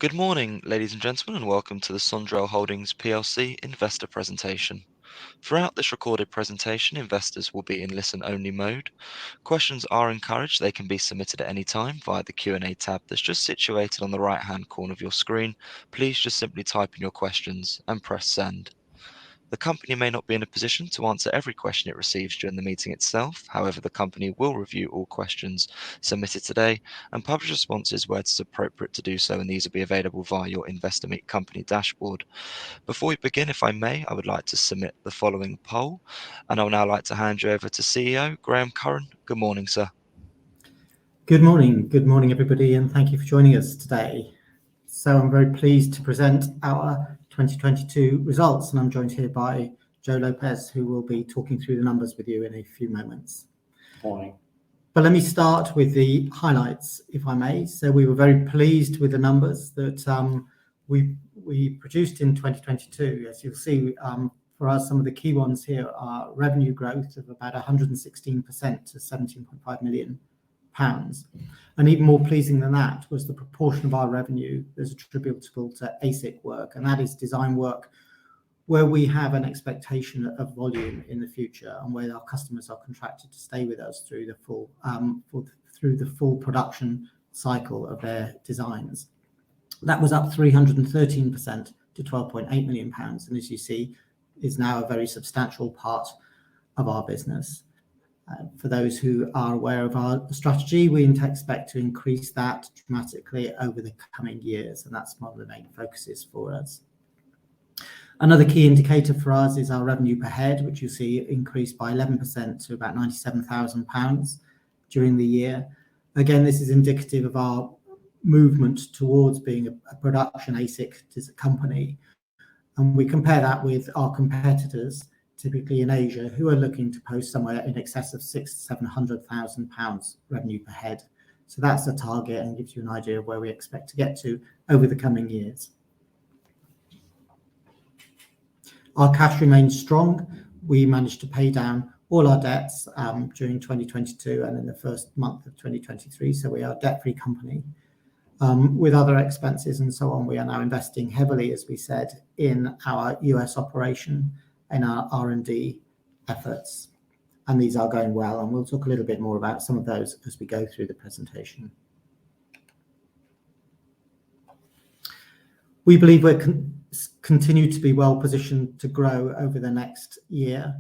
Good morning, ladies and gentlemen, and welcome to the SONDREL Holdings PLC investor presentation. Throughout this recorded presentation, investors will be in listen-only mode. Questions are encouraged. They can be submitted at any time via the Q&A tab that's just situated on the right-hand corner of your screen. Please just simply type in your questions and press send. The company may not be in a position to answer every question it receives during the meeting itself. However, the company will review all questions submitted today and publish responses where it is appropriate to do so, and these will be available via your Investor Meet Company dashboard. Before we begin, if I may, I would like to submit the following poll, and I would now like to hand you over to CEO Graham Curran. Good morning, sir. Good morning everybody, and thank you for joining us today. So I'm very pleased to present our 2022 results, and I'm joined here by Joe Lopez, who will be talking through the numbers with you in a few moments. Morning. But let me start with the highlights, if I may. So we were very pleased with the numbers that we produced in 2022. As you'll see, for us, some of the key ones here are revenue growth of about 116% to £17.5 million. And even more pleasing than that was the proportion of our revenue that's attributable to ASIC work, and that is design work where we have an expectation of volume in the future and where our customers are contracted to stay with us through the full production cycle of their designs. That was up 313% to £12.8 million, and as you see, is now a very substantial part of our business. For those who are aware of our strategy, we expect to increase that dramatically over the coming years, and that's one of the main focuses for us. Another key indicator for us is our revenue per head, which you see increased by 11% to about £97,000 during the year. Again, this is indicative of our movement towards being a production ASIC company, and we compare that with our competitors, typically in Asia, who are looking to post somewhere in excess of £600,000-700,000 revenue per head. So that's the target and gives you an idea of where we expect to get to over the coming years. Our cash remains strong. We managed to pay down all our debts during 2022 and in the first month of 2023, so we are a debt-free company. With other expenses and so on, we are now investing heavily, as we said, in our US operation, in our R&D efforts, and these are going well, and we'll talk a little bit more about some of those as we go through the presentation. We believe we're continue to be well positioned to grow over the next year.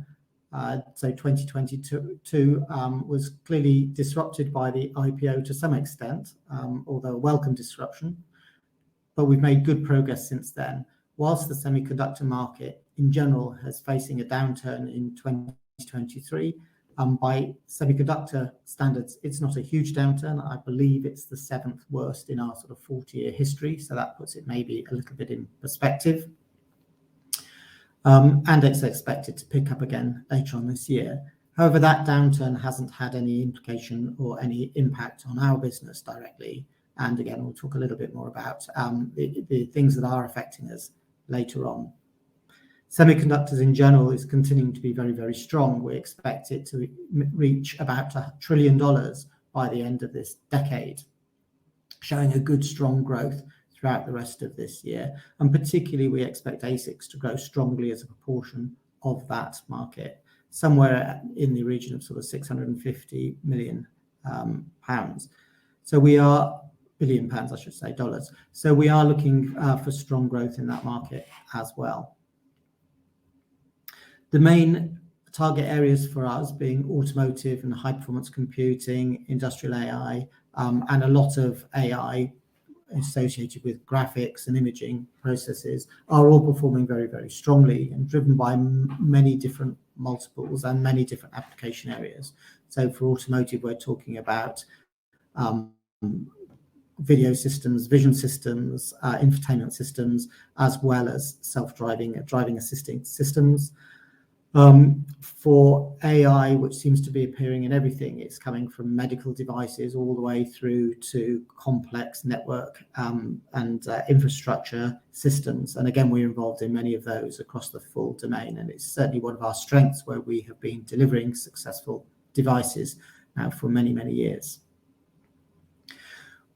So 2022 was clearly disrupted by the IPO to some extent, although a welcome disruption, but we've made good progress since then. Whilst the semiconductor market in general is facing a downturn in 2023, by semiconductor standards, it's not a huge downturn. I believe it's the 7th worst in our sort of 40-year history, so that puts it maybe a little bit in perspective. And it's expected to pick up again later on this year. However, that downturn hasn't had any implication or any impact on our business directly. And again, we'll talk a little bit more about the things that are affecting us later on. Semiconductors in general is continuing to be very, very strong. We expect it to reach about $1 trillion by the end of this decade, showing a good, strong growth throughout the rest of this year. And particularly, we expect ASICs to grow strongly as a proportion of that market, somewhere in the region of sort of £650 million. So we are billion pounds, I should say, dollars. So we are looking for strong growth in that market as well. The main target areas for us being automotive and high performance computing, industrial AI, and a lot of AI associated with graphics and imaging processes are all performing very, very strongly and driven by many different multiples and many different application areas. So for automotive, we're talking about video systems, vision systems, infotainment systems, as well as self-driving, driving assisting systems. For AI, which seems to be appearing in everything, it's coming from medical devices all the way through to complex network and infrastructure systems. And again, we're involved in many of those across the full domain. And it's certainly one of our strengths where we have been delivering successful devices now for many, many years.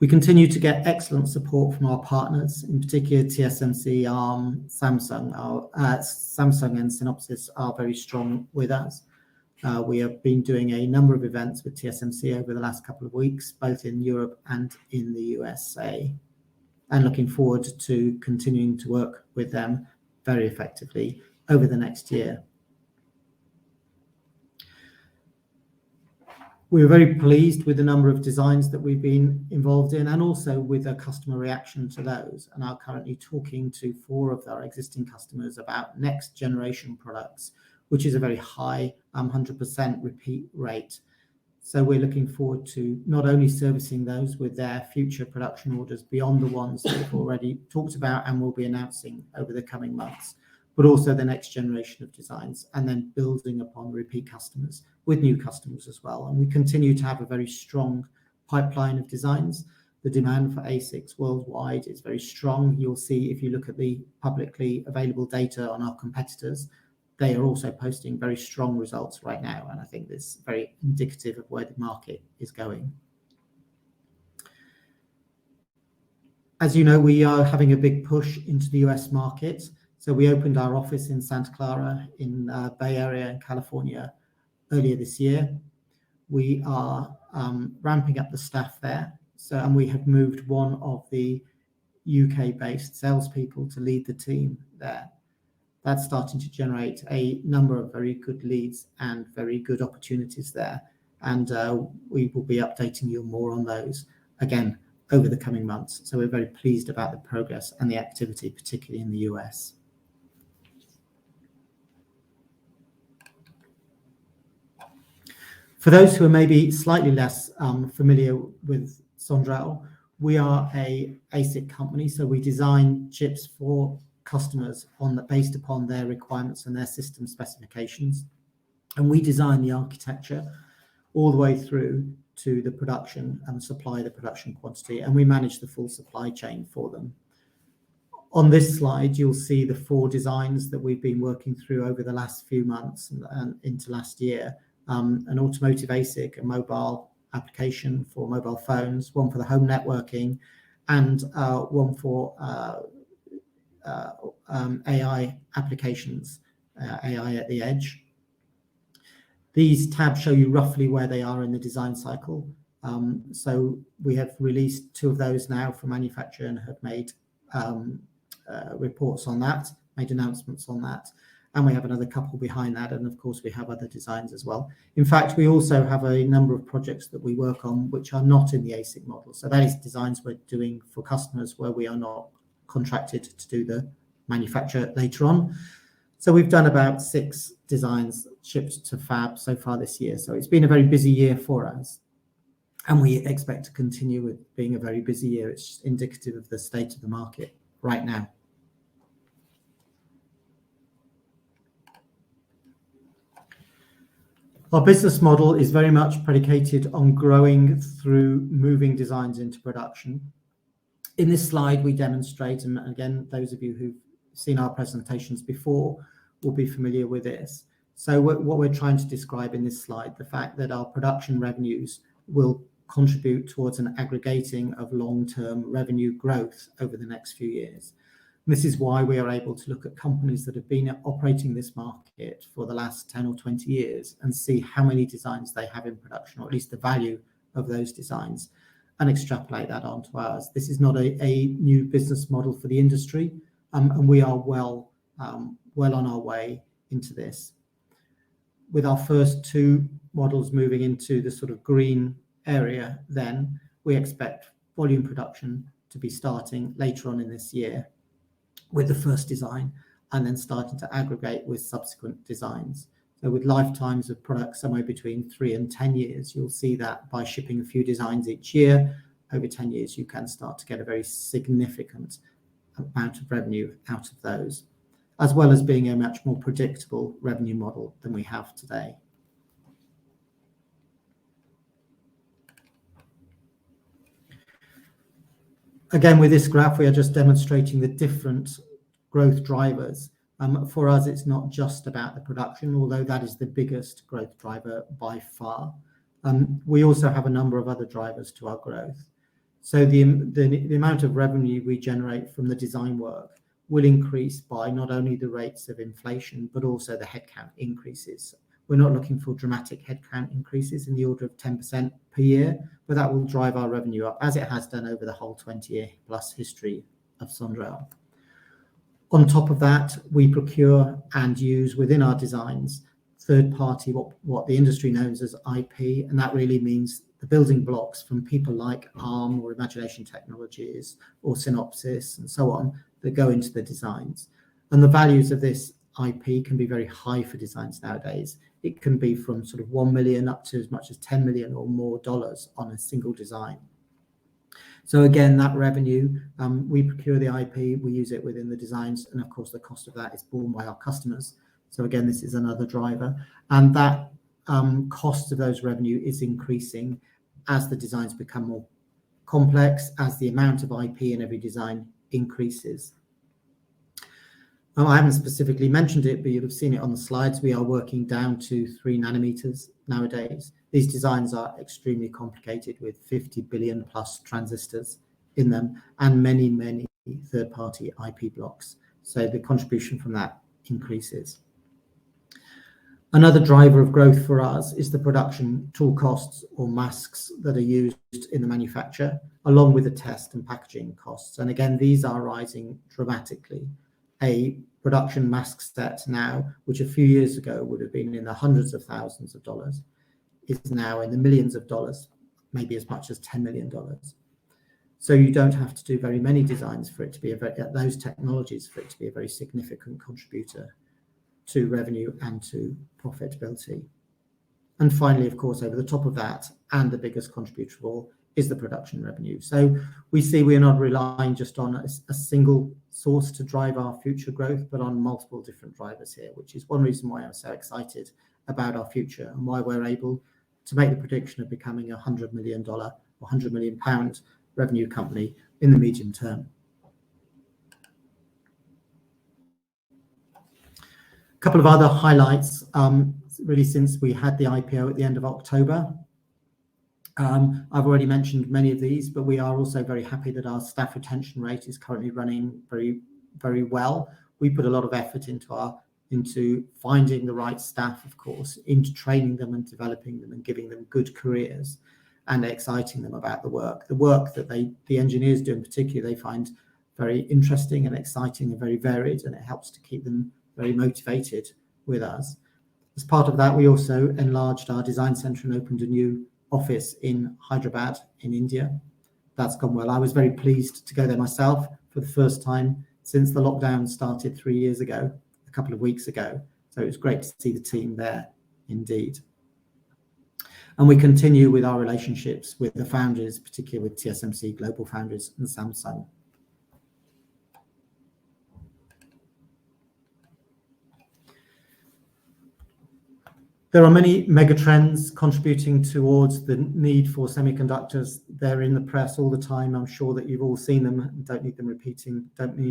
We continue to get excellent support from our partners, in particular TSMC, ARM, Samsung. Samsung and Synopsys are very strong with us. We have been doing a number of events with TSMC over the last couple of weeks, both in Europe and in the USA, and looking forward to continuing to work with them very effectively over the next year. We were very pleased with the number of designs that we've been involved in, and also with the customer reaction to those, and are currently talking to 4 of our existing customers about next generation products, which is a very high 100% repeat rate. So we're looking forward to not only servicing those with their future production orders beyond the ones that we've already talked about and will be announcing over the coming months, but also the next generation of designs, and then building upon repeat customers with new customers as well. And we continue to have a very strong pipeline of designs. The demand for ASICs worldwide is very strong. You'll see if you look at the publicly available data on our competitors, they are also posting very strong results right now. And I think this is very indicative of where the market is going. As you know, we are having a big push into the US market. So we opened our office in Santa Clara in Bay Area in California earlier this year. We are ramping up the staff there. And we have moved one of the UK-based salespeople to lead the team there. That's starting to generate a number of very good leads and very good opportunities there. And we will be updating you more on those again over the coming months. So we're very pleased about the progress and the activity, particularly in the US. For those who are maybe slightly less familiar with SONDREL, we are a ASIC company, so we design chips for customers based upon their requirements and their system specifications. And we design the architecture all the way through to the production and supply the production quantity, and we manage the full supply chain for them. On this slide, you'll see the 4 designs that we've been working through over the last few months and into last year. An automotive ASIC, a mobile application for mobile phones, one for the home networking, and one for AI applications, AI at the edge. These tabs show you roughly where they are in the design cycle. So we have released 2 of those now for manufacture and have made reports on that, made announcements on that. And we have another couple behind that. And of course, we have other designs as well. In fact, we also have a number of projects that we work on which are not in the ASIC model. So that is designs we're doing for customers where we are not contracted to do the manufacture later on. So we've done about 6 designs shipped to fab so far this year. So it's been a very busy year for us. And we expect to continue with being a very busy year. It's just indicative of the state of the market right now. Our business model is very much predicated on growing through moving designs into production. In this slide, we demonstrate, and again, those of you who've seen our presentations before will be familiar with this. So what we're trying to describe in this slide, the fact that our production revenues will contribute towards an aggregating of long-term revenue growth over the next few years. This is why we are able to look at companies that have been operating this market for the last 10 or 20 years and see how many designs they have in production, or at least the value of those designs, and extrapolate that onto ours. This is not a new business model for the industry, and we are well on our way into this. With our first 2 models moving into the sort of green area, then we expect volume production to be starting later on in this year with the first design, and then starting to aggregate with subsequent designs. So with lifetimes of products somewhere between 3 and 10 years, you'll see that by shipping a few designs each year, over 10 years, you can start to get a very significant amount of revenue out of those, as well as being a much more predictable revenue model than we have today. Again, with this graph, we are just demonstrating the different growth drivers. For us, it's not just about the production, although that is the biggest growth driver by far. We also have a number of other drivers to our growth. So the amount of revenue we generate from the design work will increase by not only the rates of inflation, but also the headcount increases. We're not looking for dramatic headcount increases in the order of 10% per year, but that will drive our revenue up, as it has done over the whole 20-year plus history of SONDREL. On top of that, we procure and use within our designs third-party, what the industry knows as IP, and that really means the building blocks from people like Arm or Imagination Technologies or Synopsys and so on that go into the designs. And the values of this IP can be very high for designs nowadays. It can be from sort of 1 million up to as much as 10 million or more dollars on a single design. So again, that revenue, we procure the IP, we use it within the designs, and of course the cost of that is borne by our customers. So again, this is another driver, and that cost of those revenue is increasing as the designs become more complex, as the amount of IP in every design increases. I haven't specifically mentioned it, but you'll have seen it on the slides. We are working down to 3 nanometers nowadays. These designs are extremely complicated with 50 billion plus transistors in them and many, many third-party IP blocks. So the contribution from that increases. Another driver of growth for us is the production tool costs or masks that are used in the manufacture, along with the test and packaging costs. And again, these are rising dramatically. A production mask set now, which a few years ago would have been in the hundreds of thousands of dollars, is now in the millions of dollars, maybe as much as $10 million. So you don't have to do very many designs for it to be those technologies for it to be a very significant contributor to revenue and to profitability. And finally, of course, over the top of that, and the biggest contributor of all, is the production revenue. So we see we're not relying just on a single source to drive our future growth, but on multiple different drivers here, which is one reason why I'm so excited about our future and why we're able to make the prediction of becoming a $100 million or £100 million revenue company in the medium term. A couple of other highlights, really since we had the IPO at the end of October. I've already mentioned many of these, but we are also very happy that our staff retention rate is currently running very, very well. We put a lot of effort into finding the right staff, of course, into training them and developing them and giving them good careers and exciting them about the work. The work that the engineers do in particular, they find very interesting and exciting and very varied, and it helps to keep them very motivated with us. As part of that, we also enlarged our design center and opened a new office in Hyderabad in India. That's gone well. I was very pleased to go there myself for the first time since the lockdown started 3 years ago, a couple of weeks ago. So it was great to see the team there indeed. And we continue with our relationships with the foundries, particularly with TSMC, Global Foundries, and Samsung. There are many megatrends contributing towards the need for semiconductors. They're in the press all the time. I'm sure that you've all seen them and don't need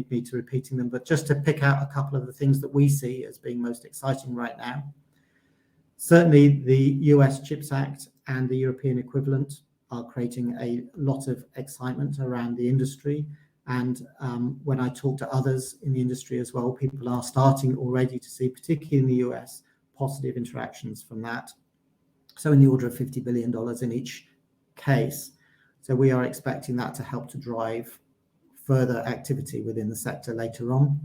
me to repeating them, but just to pick out a couple of the things that we see as being most exciting right now. Certainly the US CHIPS Act and the European equivalent are creating a lot of excitement around the industry. And when I talk to others in the industry as well, people are starting already to see, particularly in the US, positive interactions from that. So in the order of $50 billion in each case. So we are expecting that to help to drive further activity within the sector later on.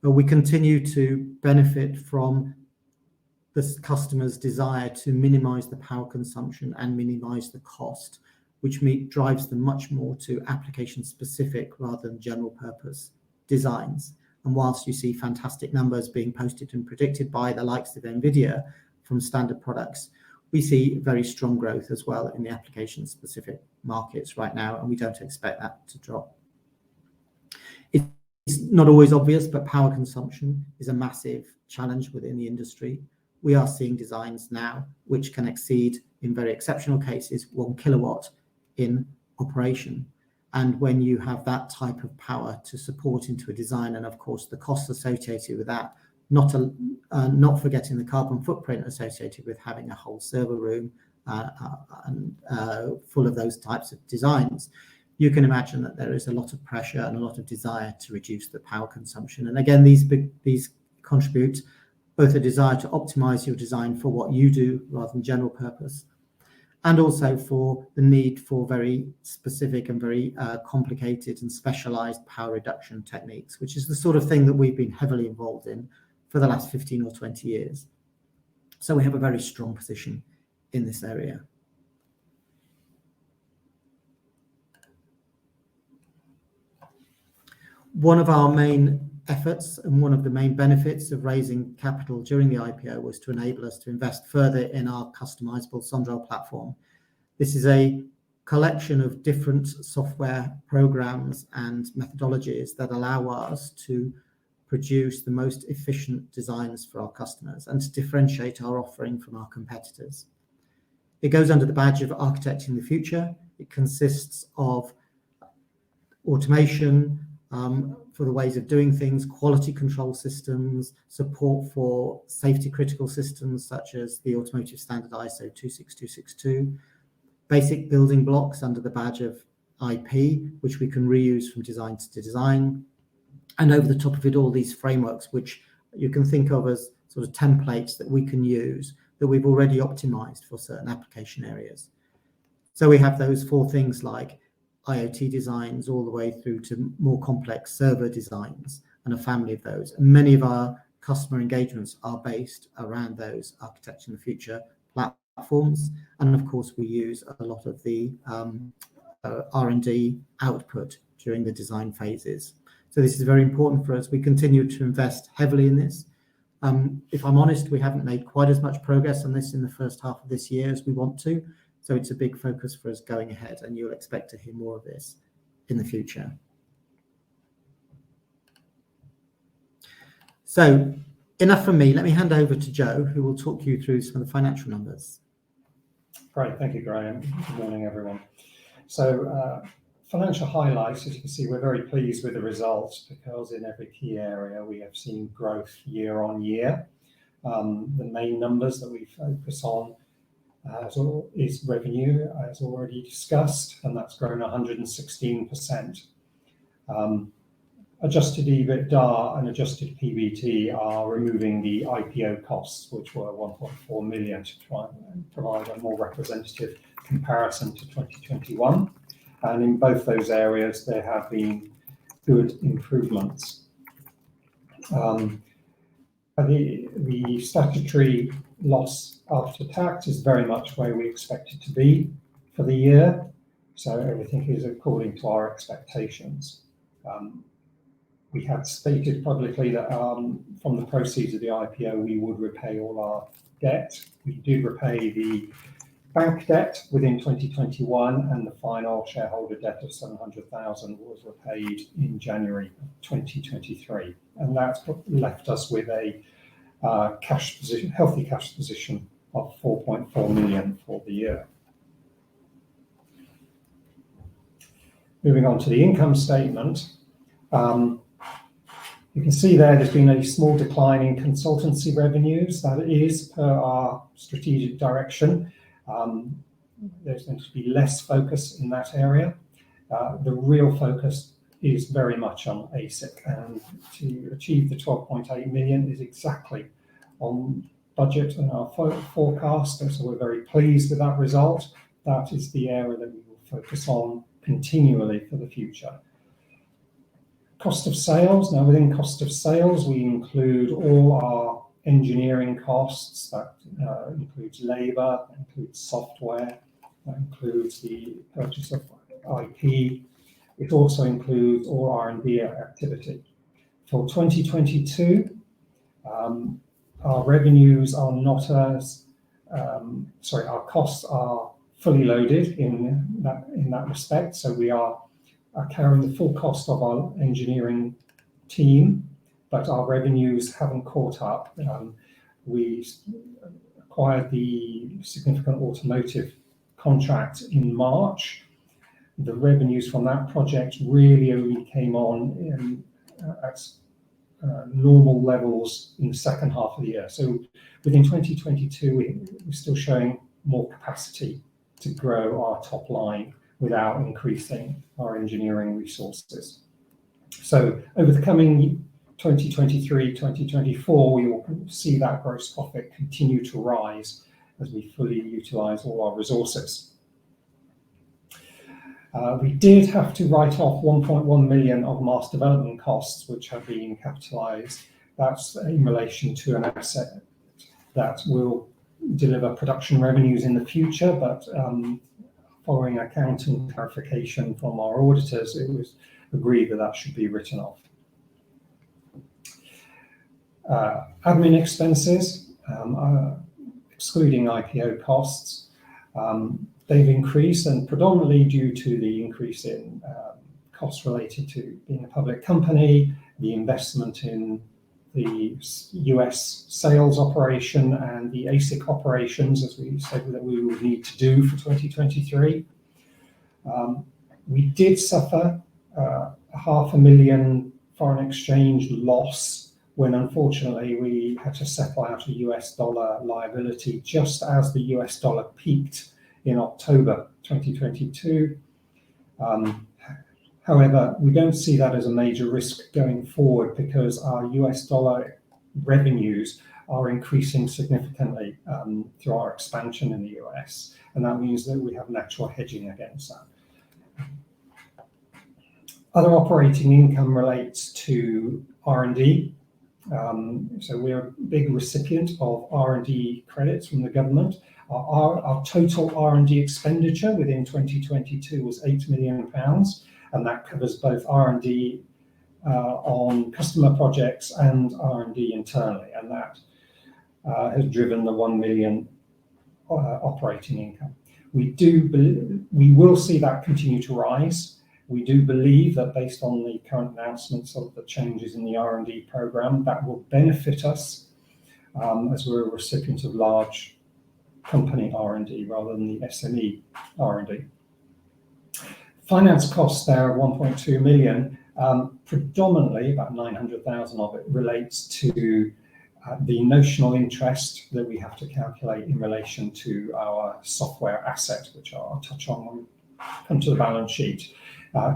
But we continue to benefit from the customer's desire to minimize the power consumption and minimize the cost, which drives them much more to application specific rather than general purpose designs. And whilst you see fantastic numbers being posted and predicted by the likes of NVIDIA from standard products, we see very strong growth as well in the application-specific markets right now, and we don't expect that to drop. It's not always obvious, but power consumption is a massive challenge within the industry. We are seeing designs now which can exceed, in very exceptional cases, 1 kilowatt in operation. And when you have that type of power to support into a design, and of course the costs associated with that, not forgetting the carbon footprint associated with having a whole server room and full of those types of designs, you can imagine that there is a lot of pressure and a lot of desire to reduce the power consumption. And again, these contribute both a desire to optimize your design for what you do rather than general purpose, and also for the need for very specific and very complicated and specialized power reduction techniques, which is the sort of thing that we've been heavily involved in for the last 15 or 20 years. So we have a very strong position in this area. One of our main efforts and one of the main benefits of raising capital during the IPO was to enable us to invest further in our customizable SONDREL platform. This is a collection of different software programs and methodologies that allow us to produce the most efficient designs for our customers and to differentiate our offering from our competitors. It goes under the badge of Architecting the Future. It consists of automation, for the ways of doing things, quality control systems, support for safety critical systems such as the automotive standard ISO 26262, basic building blocks under the badge of IP, which we can reuse from design to design, and over the top of it all, these frameworks, which you can think of as sort of templates that we can use that we've already optimized for certain application areas. So we have those four things like IoT designs all the way through to more complex server designs and a family of those. And many of our customer engagements are based around those Architecting the Future platforms. And of course, we use a lot of the R&D output during the design phases. So this is very important for us. We continue to invest heavily in this. If I'm honest, we haven't made quite as much progress on this in the first half of this year as we want to. So it's a big focus for us going ahead, and you'll expect to hear more of this in the future. So enough from me. Let me hand over to Joe, who will talk you through some of the financial numbers. Great, thank you, Graham. Good morning, everyone. So financial highlights, as you can see, we're very pleased with the results because in every key area we have seen growth year on year. The main numbers that we focus on is revenue, as already discussed, and that's grown 116%. Adjusted EBITDA and adjusted PBT are removing the IPO costs, which were 1.4 million, to try and provide a more representative comparison to 2021. And in both those areas, there have been good improvements. The statutory loss after tax is very much where we expect it to be for the year. So everything is according to our expectations. We had stated publicly that from the proceeds of the IPO, we would repay all our debt. We did repay the bank debt within 2021, and the final shareholder debt of 700,000 was repaid in January 2023. And that's left us with a cash position, healthy cash position of 4.4 million for the year. Moving on to the income statement. You can see there's been a small decline in consultancy revenues. That is per our strategic direction. There's going to be less focus in that area. The real focus is very much on ASIC, and to achieve the 12.8 million is exactly on budget and our forecast, and so we're very pleased with that result. That is the area that we will focus on continually for the future. Cost of sales. Now, within cost of sales, we include all our engineering costs. That includes labor, that includes software, that includes the purchase of IP. It also includes all R&D activity. For 2022, our revenues are not as, our costs are fully loaded in that respect. So we are carrying the full cost of our engineering team, but our revenues haven't caught up. We acquired the significant automotive contract in March. The revenues from that project really only came on at normal levels in the second half of the year. So within 2022, we're still showing more capacity to grow our top line without increasing our engineering resources. So over the coming 2023, 2024, we will see that gross profit continue to rise as we fully utilize all our resources. We did have to write off 1.1 million of master development costs, which have been capitalized. That's in relation to an asset that will deliver production revenues in the future, but following accounting clarification from our auditors, it was agreed that that should be written off. Admin expenses, excluding IPO costs, they've increased, and predominantly due to the increase in costs related to being a public company, the investment in the US sales operation and the ASIC operations, as we said that we would need to do for 2023. We did suffer a $500,000 foreign exchange loss when unfortunately we had to settle out a US dollar liability just as the US dollar peaked in October 2022. However, we don't see that as a major risk going forward because our US dollar revenues are increasing significantly through our expansion in the US, and that means that we have natural hedging against that. Other operating income relates to R&D. So we're a big recipient of R&D credits from the government. Our total R&D expenditure within 2022 was £8 million, and that covers both R&D on customer projects and R&D internally, and that has driven the 1 million operating income. We will see that continue to rise. We do believe that based on the current announcements of the changes in the R&D program, that will benefit us as we're a recipient of large company R&D rather than the SME R&D. Finance costs there of 1.2 million, predominantly about 900,000 of it relates to the notional interest that we have to calculate in relation to our software asset, which I'll touch on when we come to the balance sheet.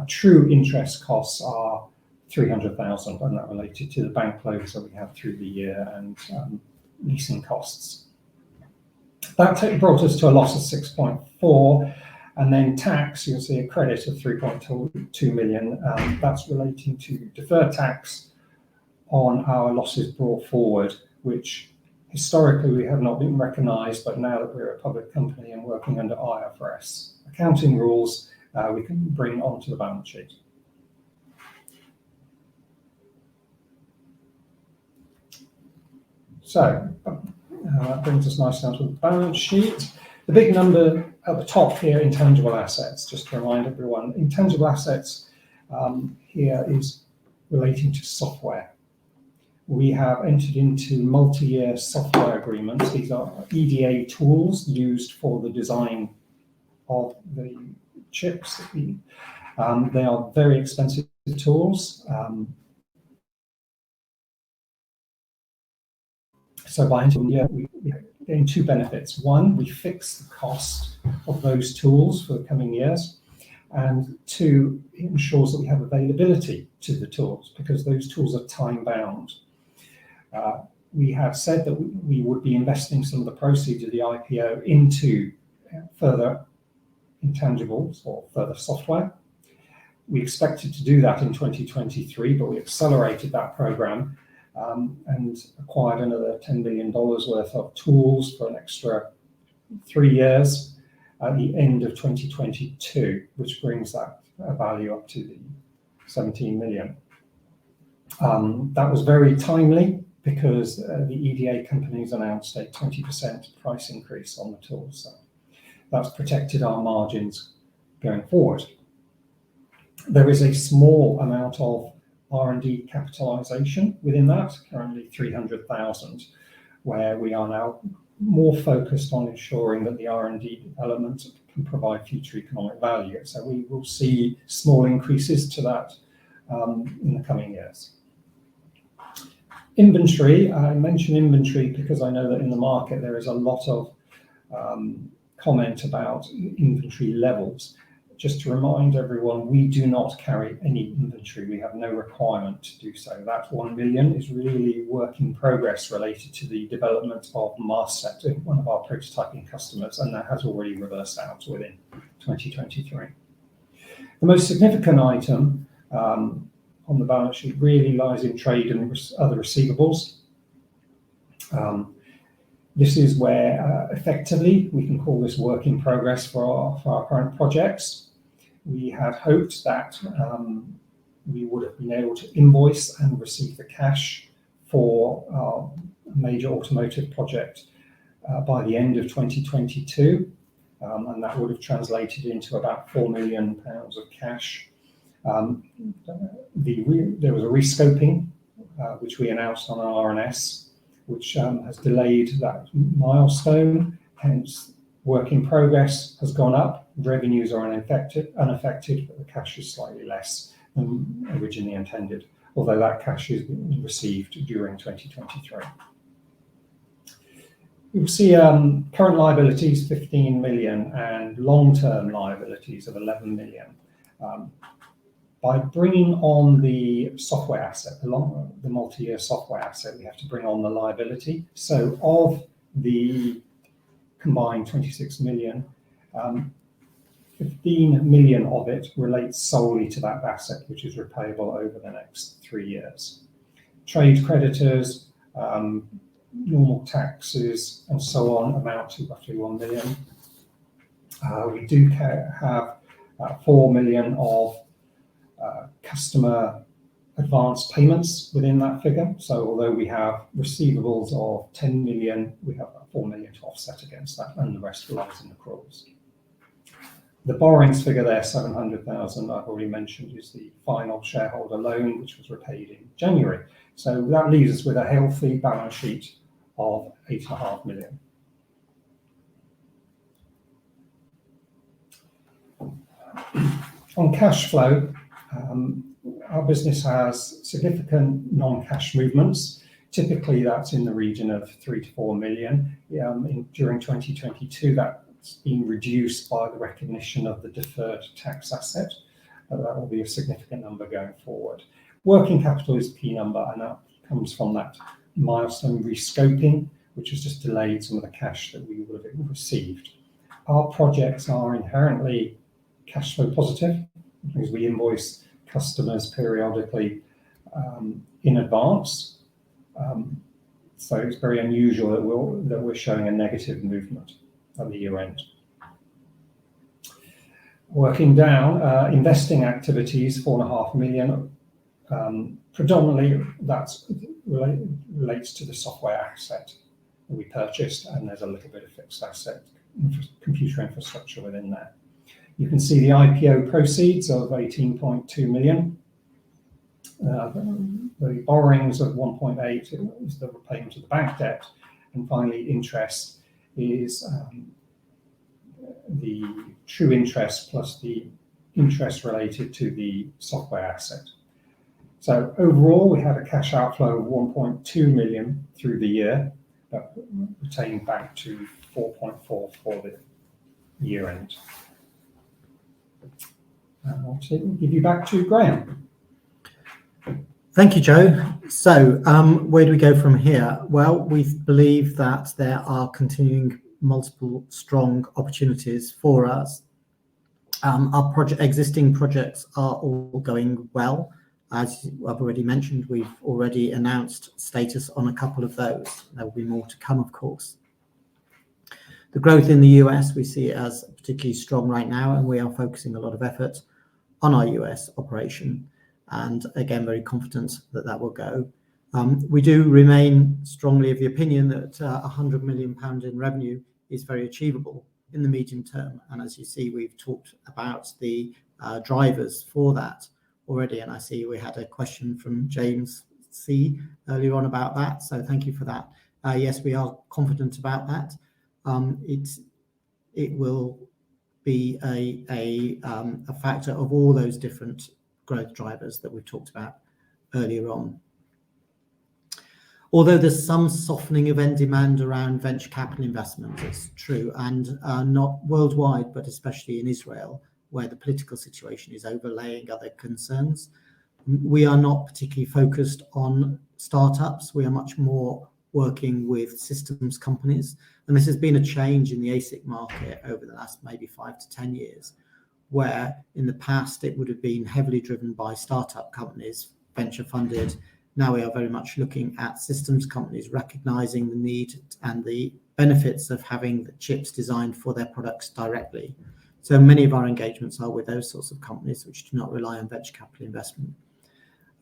True interest costs are 300,000, and that related to the bank loans that we had through the year and leasing costs. That brought us to a loss of 6.4, and then tax, you'll see a credit of 3.2 million. That's relating to deferred tax on our losses brought forward, which historically we have not been recognised, but now that we're a public company and working under IFRS accounting rules, we can bring onto the balance sheet. So that brings us nicely onto the balance sheet. The big number at the top here, intangible assets, just to remind everyone, intangible assets here is relating to software. We have entered into multi-year software agreements. These are EDA tools used for the design of the chips. They are very expensive tools. So by entering the year, we gain two benefits. One, we fix the cost of those tools for the coming years. And two, it ensures that we have availability to the tools because those tools are time bound. We have said that we would be investing some of the proceeds of the IPO into further intangibles or further software. We expected to do that in 2023, but we accelerated that program and acquired another $10 million worth of tools for an extra 3 years at the end of 2022, which brings that value up to the 17 million. That was very timely because the EDA companies announced a 20% price increase on the tools. So that's protected our margins going forward. There is a small amount of R&D capitalization within that, currently 300,000, where we are now more focused on ensuring that the R&D element can provide future economic value. So we will see small increases to that in the coming years. Inventory, I mention inventory because I know that in the market there is a lot of comment about inventory levels. Just to remind everyone, we do not carry any inventory. We have no requirement to do so. That 1 million is really work in progress related to the development of mask set, one of our prototyping customers, and that has already reversed out within 2023. The most significant item on the balance sheet really lies in trade and other receivables. This is where effectively we can call this work in progress for our current projects. We had hoped that we would have been able to invoice and receive the cash for our major automotive project by the end of 2022, and that would have translated into about £4 million of cash. There was a rescoping, which we announced on our RNS, which has delayed that milestone, hence work in progress has gone up, revenues are unaffected, but the cash is slightly less than originally intended, although that cash is received during 2023. You'll see current liabilities 15 million and long-term liabilities of 11 million. By bringing on the software asset, the multi-year software asset, we have to bring on the liability. So of the combined 26 million, 15 million of it relates solely to that asset, which is repayable over the next 3 years. Trade creditors, normal taxes, and so on amount to roughly 1 million. We do have 4 million of customer advance payments within that figure. So although we have receivables of 10 million, we have 4 million to offset against that, and the rest lies in accruals. The borrowings figure there, 700,000, I've already mentioned, is the final shareholder loan, which was repaid in January. So that leaves us with a healthy balance sheet of 8.5 million. On cash flow, our business has significant non-cash movements. Typically, that's in the region of 3 to 4 million. During 2022, that's been reduced by the recognition of the deferred tax asset. That will be a significant number going forward. Working capital is a key number, and that comes from that milestone rescoping, which has just delayed some of the cash that we would have received. Our projects are inherently cash flow positive because we invoice customers periodically in advance. So it's very unusual that we're showing a negative movement at the year end. Working down, investing activities, 4.5 million. Predominantly, that relates to the software asset that we purchased, and there's a little bit of fixed asset, computer infrastructure within there. You can see the IPO proceeds of 18.2 million. The borrowings of 1.8 is the repayment of the bank debt, and finally interest is the true interest plus the interest related to the software asset. So overall, we had a cash outflow of 1.2 million through the year, but retained back to 4.4 for the year end. I'll give you back to Graham. Thank you, Joe. So where do we go from here? Well, we believe that there are continuing multiple strong opportunities for us. Our existing projects are all going well. As I've already mentioned, we've already announced status on a couple of those. There will be more to come, of course. The growth in the US we see as particularly strong right now, and we are focusing a lot of effort on our US operation, and again, very confident that that will go. We do remain strongly of the opinion that £100 million in revenue is very achievable in the medium term, and as you see, we've talked about the drivers for that already, and I see we had a question from James C earlier on about that, so thank you for that. Yes, we are confident about that. It will be a factor of all those different growth drivers that we've talked about earlier on. Although there's some softening of end demand around venture capital investment, it's true, and not worldwide, but especially in Israel, where the political situation is overlaying other concerns. We are not particularly focused on startups. We are much more working with systems companies. And this has been a change in the ASIC market over the last maybe 5 to 10 years, where in the past it would have been heavily driven by startup companies, venture funded. Now we are very much looking at systems companies, recognizing the need and the benefits of having the chips designed for their products directly. So many of our engagements are with those sorts of companies which do not rely on venture capital investment.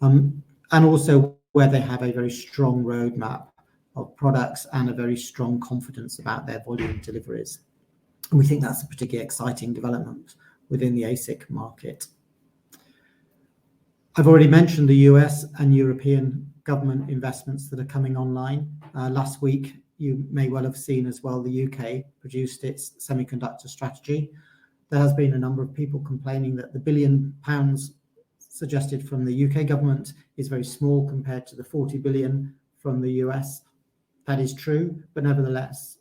And also where they have a very strong roadmap of products and a very strong confidence about their volume deliveries. And we think that's a particularly exciting development within the ASIC market. I've already mentioned the US and European government investments that are coming online. Last week, you may well have seen as well, the UK produced its semiconductor strategy. There has been a number of people complaining that the £1 billion suggested from the UK government is very small compared to the 40 billion from the US. That is true, but nevertheless,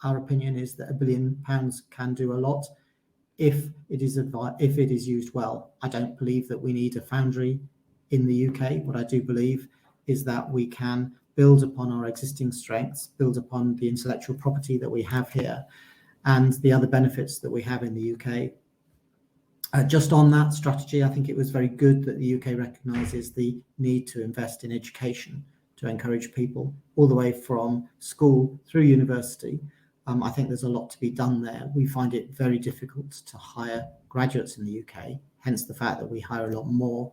our opinion is that £1 billion can do a lot if it is used well. I don't believe that we need a foundry in the UK. What I do believe is that we can build upon our existing strengths, build upon the intellectual property that we have here, and the other benefits that we have in the UK. Just on that strategy, I think it was very good that the UK recognises the need to invest in education, to encourage people all the way from school through university. I think there's a lot to be done there. We find it very difficult to hire graduates in the UK, hence the fact that we hire a lot more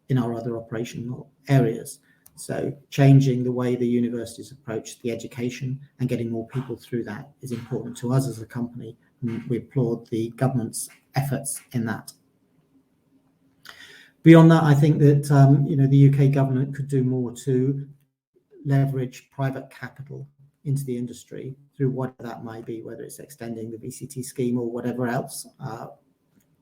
in our other operational areas. So changing the way the universities approach the education and getting more people through that is important to us as a company. And we applaud the government's efforts in that. Beyond that, I think that the UK government could do more to leverage private capital into the industry through whatever that might be, whether it's extending the VCT scheme or whatever else.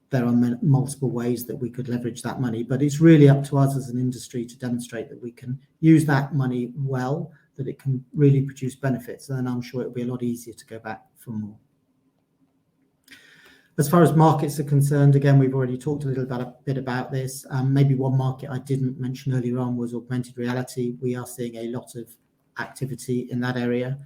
There are multiple ways that we could leverage that money, but it's really up to us as an industry to demonstrate that we can use that money well, that it can really produce benefits, and then I'm sure it'll be a lot easier to go back for more. As far as markets are concerned, again, we've already talked a bit about this. Maybe one market I didn't mention earlier on was augmented reality. We are seeing a lot of activity in that area.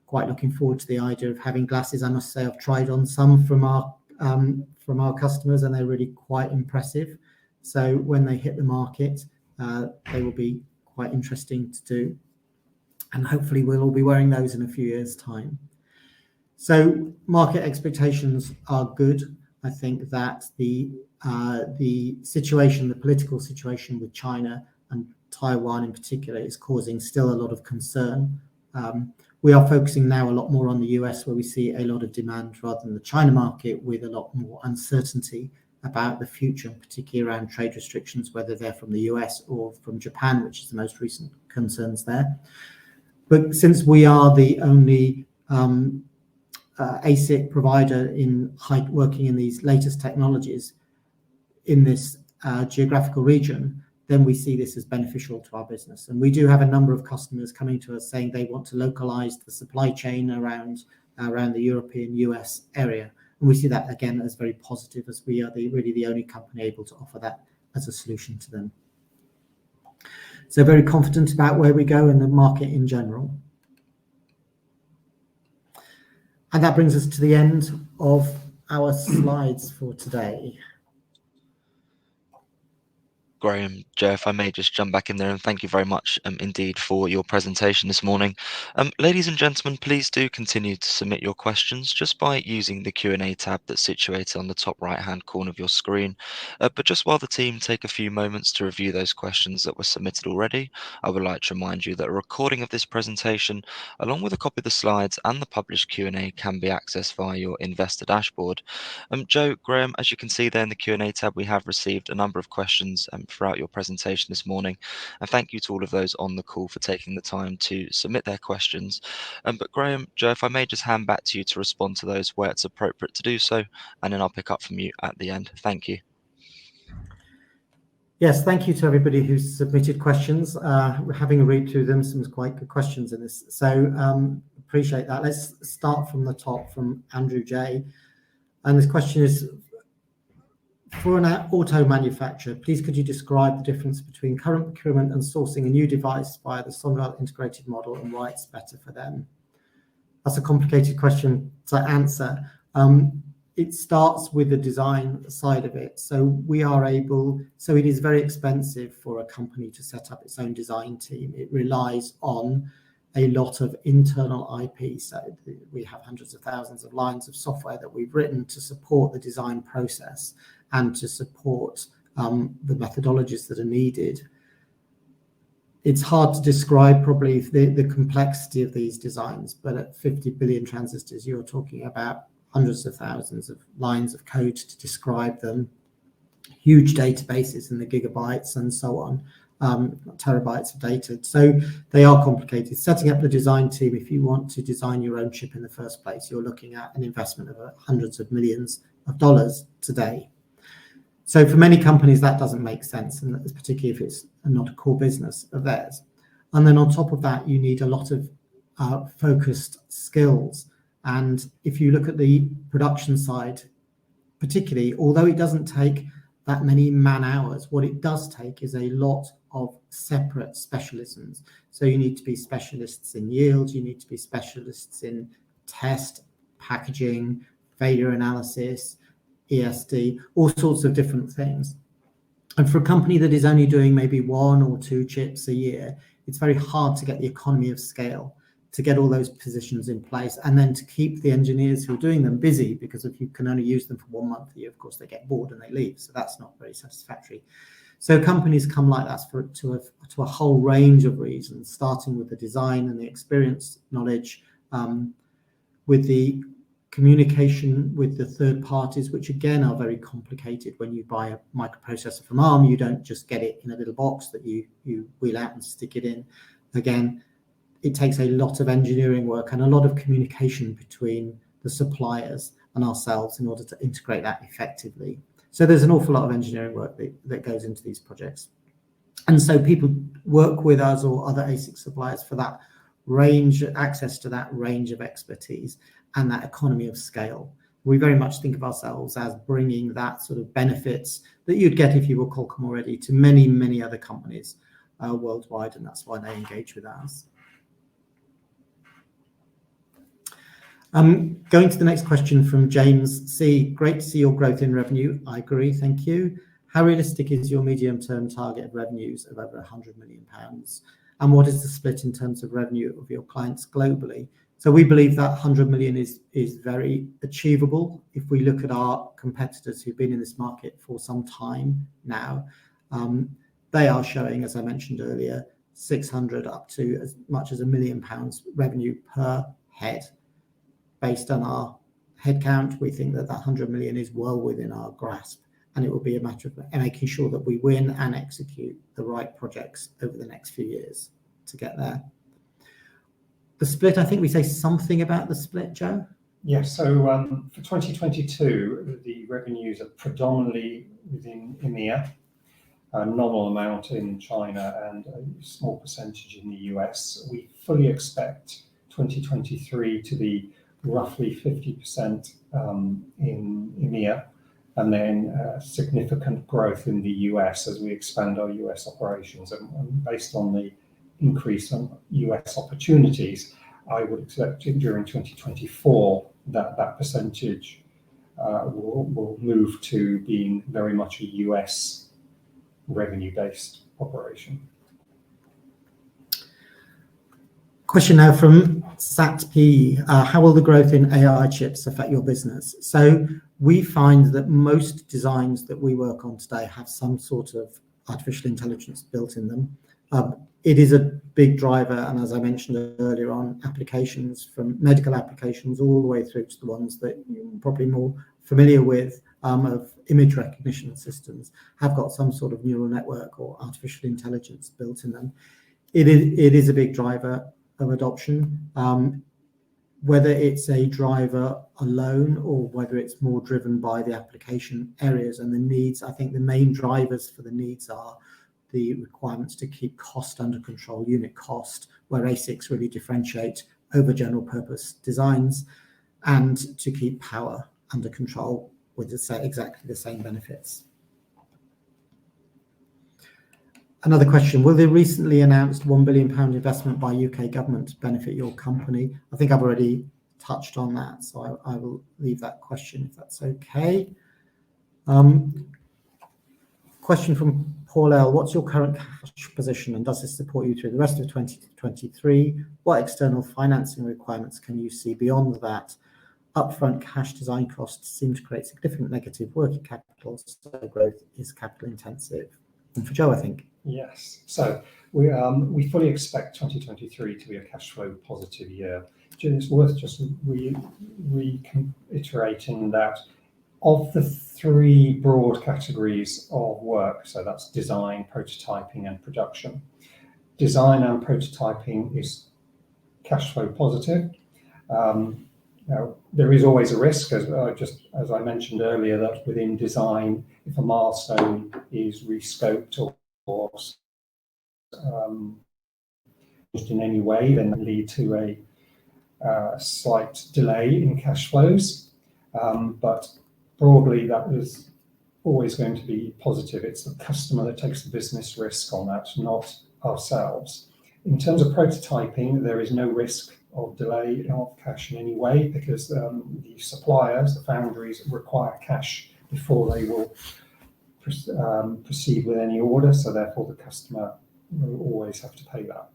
Quite looking forward to the idea of having glasses. I must say I've tried on some from our customers, and they're really quite impressive. So when they hit the market, they will be quite interesting to do. And hopefully we'll all be wearing those in a few years' time. So market expectations are good. I think that the situation, the political situation with China and Taiwan in particular is causing still a lot of concern. We are focusing now a lot more on the US, where we see a lot of demand rather than the China market, with a lot more uncertainty about the future, particularly around trade restrictions, whether they're from the US or from Japan, which is the most recent concerns there. But since we are the only ASIC provider working in these latest technologies in this geographical region, then we see this as beneficial to our business. And we do have a number of customers coming to us saying they want to localize the supply chain around the European US area. And we see that again as very positive, as we are really the only company able to offer that as a solution to them. So very confident about where we go in the market in general. And that brings us to the end of our slides for today. Graham, Joe, if I may just jump back in there, and thank you very much indeed for your presentation this morning. Ladies and gentlemen, please do continue to submit your questions just by using the Q&A tab that's situated on the top right-hand corner of your screen. But just while the team take a few moments to review those questions that were submitted already, I would like to remind you that a recording of this presentation, along with a copy of the slides and the published Q&A, can be accessed via your investor dashboard. Joe, Graham, as you can see there in the Q&A tab, we have received a number of questions throughout your presentation this morning, and thank you to all of those on the call for taking the time to submit their questions. But Graham, Joe, if I may just hand back to you to respond to those where it's appropriate to do so, and then I'll pick up from you at the end. Thank you. Yes, thank you to everybody who's submitted questions. We're having a read through them, some quite good questions in this. So appreciate that. Let's start from the top, from Andrew J. And this question is, for an auto manufacturer, please could you describe the difference between current procurement and sourcing a new device via the SONDREL integrated model and why it's better for them? That's a complicated question to answer. It starts with the design side of it. So it is very expensive for a company to set up its own design team. It relies on a lot of internal IP. So we have hundreds of thousands of lines of software that we've written to support the design process and to support the methodologies that are needed. It's hard to describe probably the complexity of these designs, but at 50 billion transistors, you're talking about hundreds of thousands of lines of code to describe them, huge databases in the gigabytes and so on, terabytes of data. So they are complicated. Setting up the design team, if you want to design your own chip in the first place, you're looking at an investment of hundreds of millions of dollars today. So for many companies, that doesn't make sense, and particularly if it's not a core business of theirs. And then on top of that, you need a lot of focused skills. And if you look at the production side, particularly, although it doesn't take that many man hours, what it does take is a lot of separate specialisms. So you need to be specialists in yield, you need to be specialists in test, packaging, failure analysis, ESD, all sorts of different things. And for a company that is only doing maybe 1 or 2 chips a year, it's very hard to get the economy of scale, to get all those positions in place, and then to keep the engineers who are doing them busy, because if you can only use them for 1 month a year, of course, they get bored and they leave. So that's not very satisfactory. So companies come like that to a whole range of reasons, starting with the design and the experience knowledge, with the communication with the third parties, which again are very complicated. When you buy a microprocessor from ARM, you don't just get it in a little box that you wheel out and stick it in. Again, it takes a lot of engineering work and a lot of communication between the suppliers and ourselves in order to integrate that effectively. So there's an awful lot of engineering work that goes into these projects. And so people work with us or other ASIC suppliers for that range, access to that range of expertise and that economy of scale. We very much think of ourselves as bringing that sort of benefits that you'd get if you were Qualcomm already to many, many other companies worldwide, and that's why they engage with us. Going to the next question from James C. Great to see your growth in revenue. I agree, thank you. How realistic is your medium-term target of revenues of over £100 million? And what is the split in terms of revenue of your clients globally? So we believe that 100 million is very achievable. If we look at our competitors who've been in this market for some time now, they are showing, as I mentioned earlier, 600 up to as much as £1 million revenue per head. Based on our headcount, we think that 100 million is well within our grasp, and it will be a matter of making sure that we win and execute the right projects over the next few years to get there. The split, I think we say something about the split, Joe? Yes, so for 2022, the revenues are predominantly within EMEA, a nominal amount in China and a small percentage in the US. We fully expect 2023 to be roughly 50% in EMEA, and then significant growth in the US as we expand our US operations. And based on the increase in US opportunities, I would expect during 2024 that percentage will move to being very much a US revenue-based operation. Question now from Sat P. How will the growth in AI chips affect your business? So we find that most designs that we work on today have some sort of artificial intelligence built in them. It is a big driver, and as I mentioned earlier on, applications from medical applications all the way through to the ones that you're probably more familiar with of image recognition systems have got some sort of neural network or artificial intelligence built in them. It is a big driver of adoption. whether it's a driver alone or whether it's more driven by the application areas and the needs. I think the main drivers for the needs are the requirements to keep cost under control, unit cost, where ASICs really differentiate over general purpose designs, and to keep power under control with exactly the same benefits. Another question, will the recently announced £1 billion investment by UK government benefit your company? I think I've already touched on that, so I will leave that question if that's okay. Question from Paul L. What's your current cash position and does this support you through the rest of 2023? What external financing requirements can you see beyond that? Upfront cash design costs seem to create significant negative working capital, so growth is capital intensive. And for Joe, I think. Yes, so we fully expect 2023 to be a cash flow positive year. It's worth just reiterating that of the three broad categories of work, so that's design, prototyping, and production. Design and prototyping is cash flow positive. Now, there is always a risk, as I mentioned earlier, that within design, if a milestone is rescoped or in any way, then that lead to a slight delay in cash flows. But broadly, that is always going to be positive. It's the customer that takes the business risk on that, not ourselves. In terms of prototyping, there is no risk of delay of cash in any way because the suppliers, the foundries, require cash before they will proceed with any order, so therefore the customer will always have to pay that.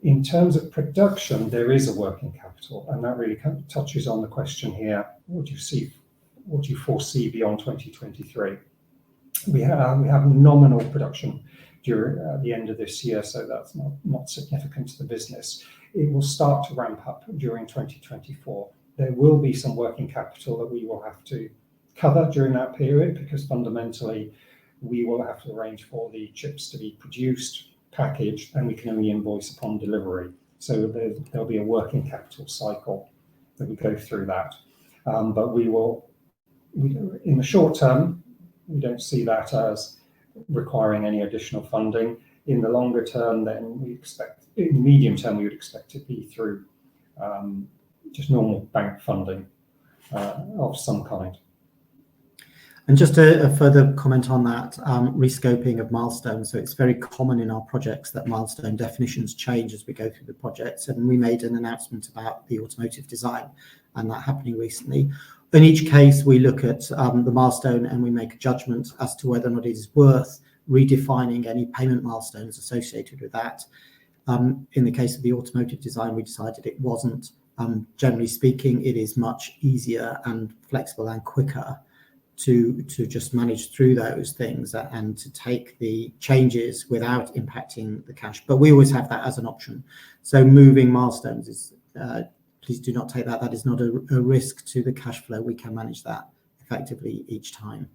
In terms of production, there is a working capital, and that really touches on the question here, what do you foresee beyond 2023? We have nominal production during the end of this year, so that's not significant to the business. It will start to ramp up during 2024. There will be some working capital that we will have to cover during that period because fundamentally we will have to arrange for the chips to be produced, packaged, and we can only invoice upon delivery. So there'll be a working capital cycle that we go through that. But in the short term, we don't see that as requiring any additional funding. In the longer term, then in the medium term, we would expect it to be through just normal bank funding of some kind. And just a further comment on that, rescoping of milestones. So it's very common in our projects that milestone definitions change as we go through the projects. And we made an announcement about the automotive design and that happening recently. In each case, we look at the milestone and we make a judgment as to whether or not it is worth redefining any payment milestones associated with that. In the case of the automotive design, we decided it wasn't. Generally speaking, it is much easier and flexible and quicker to just manage through those things and to take the changes without impacting the cash. But we always have that as an option. So moving milestones is, please do not take that. That is not a risk to the cash flow. We can manage that effectively each time.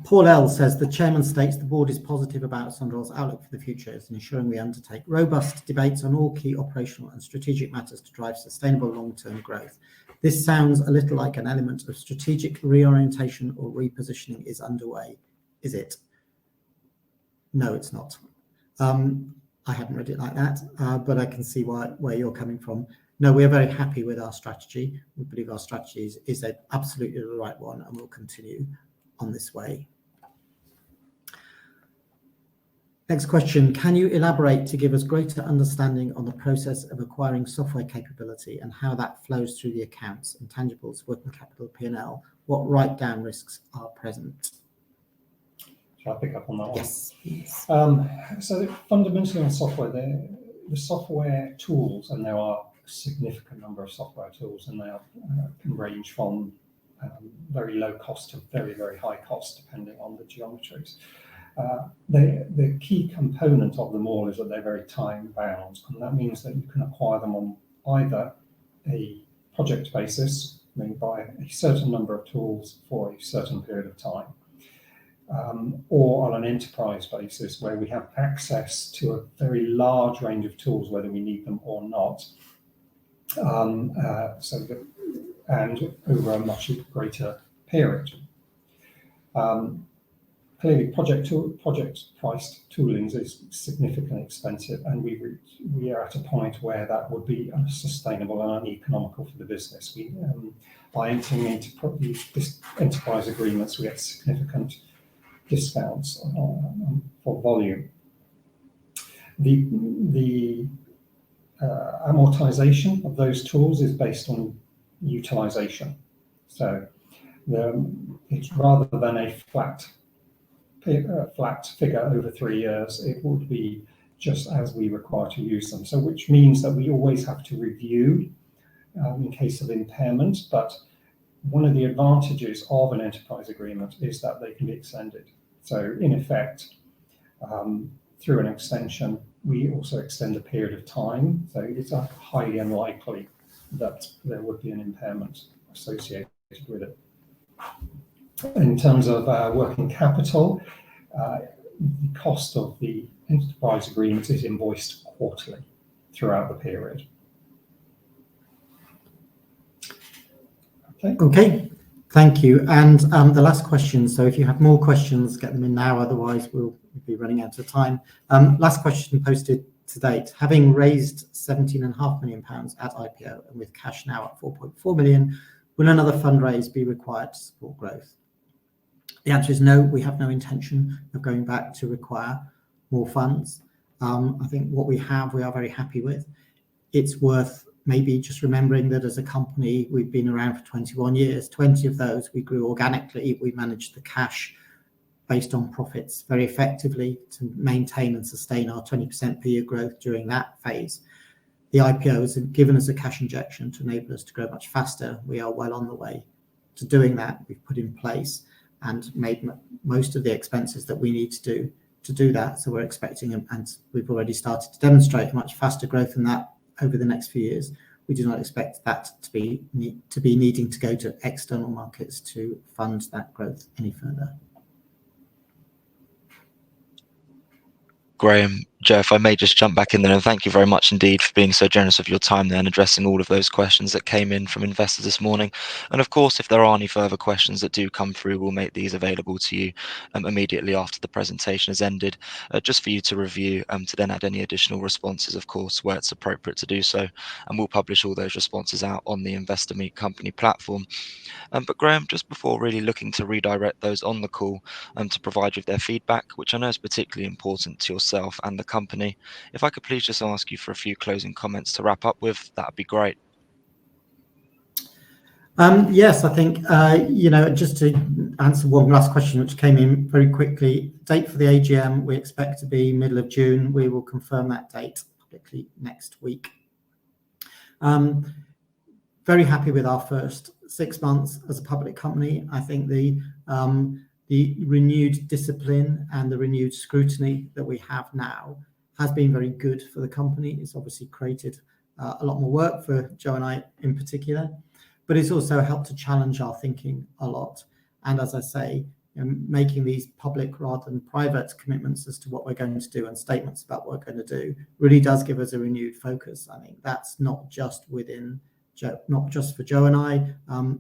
Paul L says, the chairman states the board is positive about SONDREL's outlook for the future and ensuring we undertake robust debates on all key operational and strategic matters to drive sustainable long-term growth. This sounds a little like an element of strategic reorientation or repositioning is underway. Is it? No, it's not. I haven't read it like that, but I can see where you're coming from. No, we are very happy with our strategy. We believe our strategy is absolutely the right one and will continue on this way. Next question, can you elaborate to give us greater understanding on the process of acquiring software capability and how that flows through the accounts, intangibles, working capital, P&L? What write-down risks are present? Shall I pick up on that one? Yes, please. So fundamentally on software, the software tools, and there are a significant number of software tools, and they can range from very low cost to very, very high cost, depending on the geometries. The key component of them all is that they're very time bound, and that means that you can acquire them on either a project basis, meaning buy a certain number of tools for a certain period of time. or on an enterprise basis where we have access to a very large range of tools, whether we need them or not, and over a much greater period. Clearly, project-priced toolings is significantly expensive, and we are at a point where that would be unsustainable and uneconomical for the business. By entering into these enterprise agreements, we get significant discounts for volume. The amortization of those tools is based on utilization. So it's rather than a flat figure over 3 years, it would be just as we require to use them. So which means that we always have to review in case of impairment, but one of the advantages of an enterprise agreement is that they can be extended. So in effect, through an extension, we also extend the period of time. So it's highly unlikely that there would be an impairment associated with it. In terms of working capital, the cost of the enterprise agreement is invoiced quarterly throughout the period. Okay, thank you. And the last question, so if you have more questions, get them in now, otherwise we'll be running out of time. Last question posted to date. Having raised £17.5 million at IPO and with cash now at 4.4 million, will another fundraise be required to support growth? The answer is no, we have no intention of going back to require more funds. I think what we have, we are very happy with. It's worth maybe just remembering that as a company, we've been around for 21 years. 20 of those we grew organically. We managed the cash based on profits very effectively to maintain and sustain our 20% per year growth during that phase. The IPO has given us a cash injection to enable us to grow much faster. We are well on the way to doing that. We've put in place and made most of the expenses that we need to do that. So we're expecting, and we've already started to demonstrate much faster growth than that over the next few years. We do not expect that to be needing to go to external markets to fund that growth any further. Graham, Joe, if I may just jump back in there, and thank you very much indeed for being so generous of your time there and addressing all of those questions that came in from investors this morning. And of course, if there are any further questions that do come through, we'll make these available to you immediately after the presentation has ended, just for you to review, to then add any additional responses, of course, where it's appropriate to do so. And we'll publish all those responses out on the Investor Meet Company platform. But Graham, just before really looking to redirect those on the call to provide you with their feedback, which I know is particularly important to yourself and the company, if I could please just ask you for a few closing comments to wrap up with, that would be great. Yes, I think, just to answer one last question, which came in very quickly. Date for the AGM, we expect to be middle of June. We will confirm that date publicly next week. Very happy with our first 6 months as a public company. I think the renewed discipline and the renewed scrutiny that we have now has been very good for the company. It's obviously created a lot more work for Joe and I in particular, but it's also helped to challenge our thinking a lot. And as I say, making these public rather than private commitments as to what we're going to do and statements about what we're going to do really does give us a renewed focus. I think that's not just within Joe, not just for Joe and I,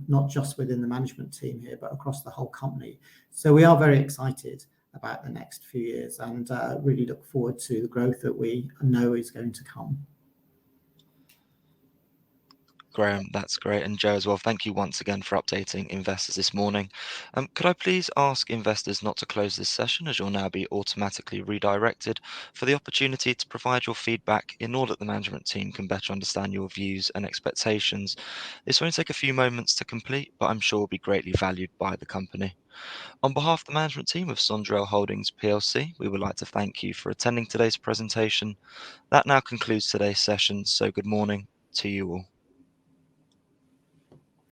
not just within the management team here, but across the whole company. So we are very excited about the next few years and really look forward to the growth that we know is going to come. Graham, that's great. And Joe as well, thank you once again for updating investors this morning. Could I please ask investors not to close this session, as you'll now be automatically redirected for the opportunity to provide your feedback in order that the management team can better understand your views and expectations. This will only take a few moments to complete, but I'm sure will be greatly valued by the company. On behalf of the management team of SONDREL Holdings PLC, we would like to thank you for attending today's presentation. That now concludes today's session, so good morning to you all.